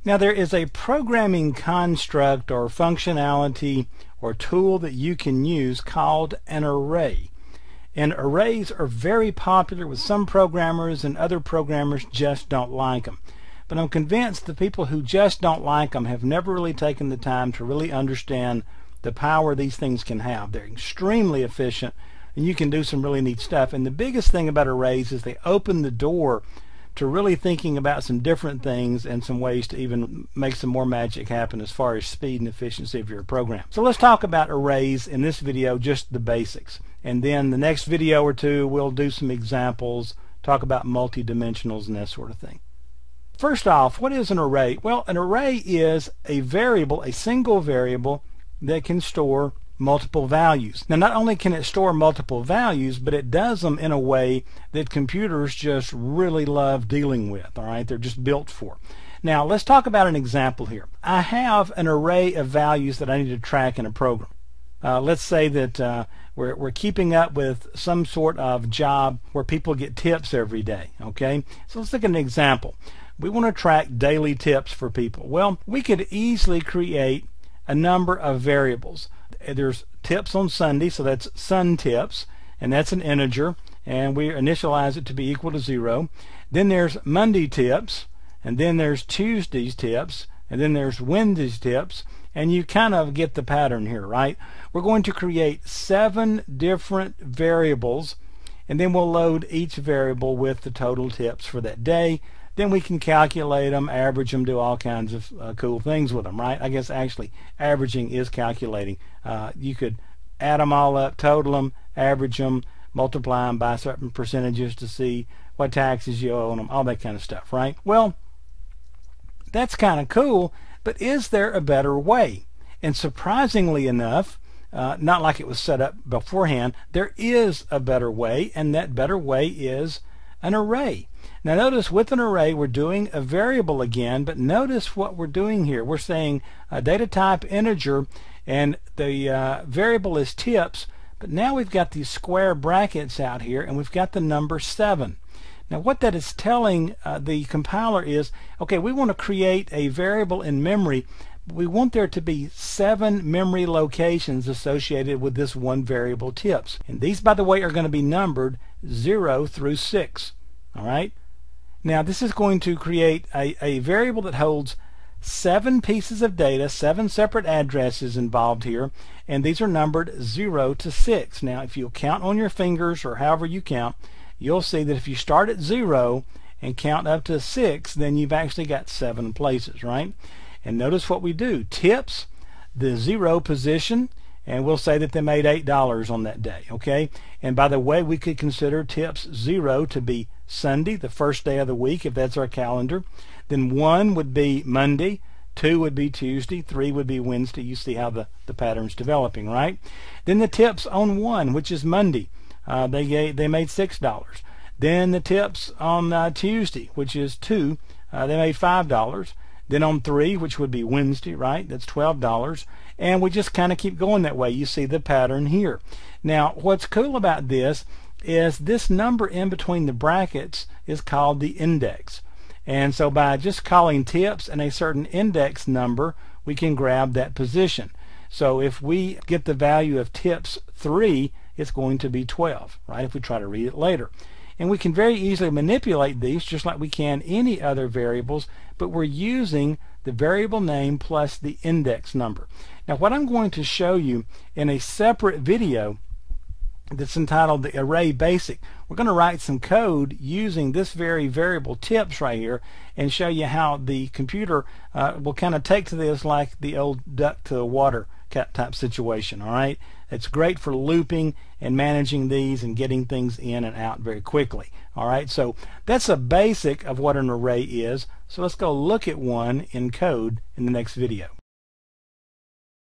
Now there is a programming construct or functionality or tool that you can use called an array. And arrays are very popular with some programmers, and other programmers just don't like them. But I'm convinced the people who just don't like them have never really taken the time to really understand the power these things can have. They're extremely efficient, and you can do some really neat stuff. And the biggest thing about arrays is they open the door to really thinking about some different things and some ways to even make some more magic happen as far as speed and efficiency of your program. So let's talk about arrays in this video, just the basics. And then the next video or two we'll do some examples, talk about multi-dimensionals and that sort of thing. First off, what is an array? Well, an array is a variable, a single variable that can store multiple values. Now, not only can it store multiple values, but it does them in a way that computers just really love dealing with. All right, they're just built for. Now, let's talk about an example here. I have an array of values that I need to track in a program. Let's say that we're keeping up with some sort of job where people get tips every day. Okay, so let's look at an example. We want to track daily tips for people. Well, we could easily create a number of variables. There's tips on Sunday, so that's Sun tips, and that's an integer, and we initialize it to be equal to 0. Then there's Monday tips, and then there's Tuesday's tips, and then there's Wednesday's tips, and you kind of get the pattern here, right? We're going to create 7 different variables, and then we'll load each variable with the total tips for that day. Then we can calculate them, average them, do all kinds of cool things with them, right? I guess actually averaging is calculating. You could add them all up, total them, average them, multiply them by certain percentages to see what taxes you owe on them, all that kind of stuff, right? Well, that's kind of cool, but is there a better way? And surprisingly enough, not like it was set up beforehand, there is a better way, and that better way is an array. Now notice with an array we're doing a variable again, but notice what we're doing here. We're saying a data type integer, and the variable is tips, but now we've got these square brackets out here, and we've got the number 7. Now what that is telling the compiler is, okay, we want to create a variable in memory, but we want there to be 7 memory locations associated with this one variable tips. And these, by the way, are going to be numbered 0 through 6. All right. Now this is going to create a variable that holds 7 pieces of data, 7 separate addresses involved here, and these are numbered 0 to 6. Now if you count on your fingers or however you count, you'll see that if you start at 0 and count up to 6, then you've actually got 7 places, right? And notice what we do. Tips, the 0 position, and we'll say that they made $8 on that day, okay? And by the way, we could consider tips 0 to be Sunday, the first day of the week, if that's our calendar. Then 1 would be Monday, 2 would be Tuesday, 3 would be Wednesday. You see how the pattern's developing, right? Then the tips on 1, which is Monday, they made $6. Then the tips on Tuesday, which is 2, they made $5. Then on 3, which would be Wednesday, right? That's $12. And we just kind of keep going that way. You see the pattern here. Now, what's cool about this is this number in between the brackets is called the index. And so by just calling tips and a certain index number, we can grab that position. So if we get the value of tips 3, it's going to be 12, right? If we try to read it later. And we can very easily manipulate these just like we can any other variables, but we're using the variable name plus the index number. Now what I'm going to show you in a separate video that's entitled the Array Basic, we're going to write some code using this very variable tips right here and show you how the computer will kind of take to this like the old duck to the water type situation. All right, it's great for looping and managing these and getting things in and out very quickly. All right, so that's a basic of what an array is. So let's go look at one in code in the next video.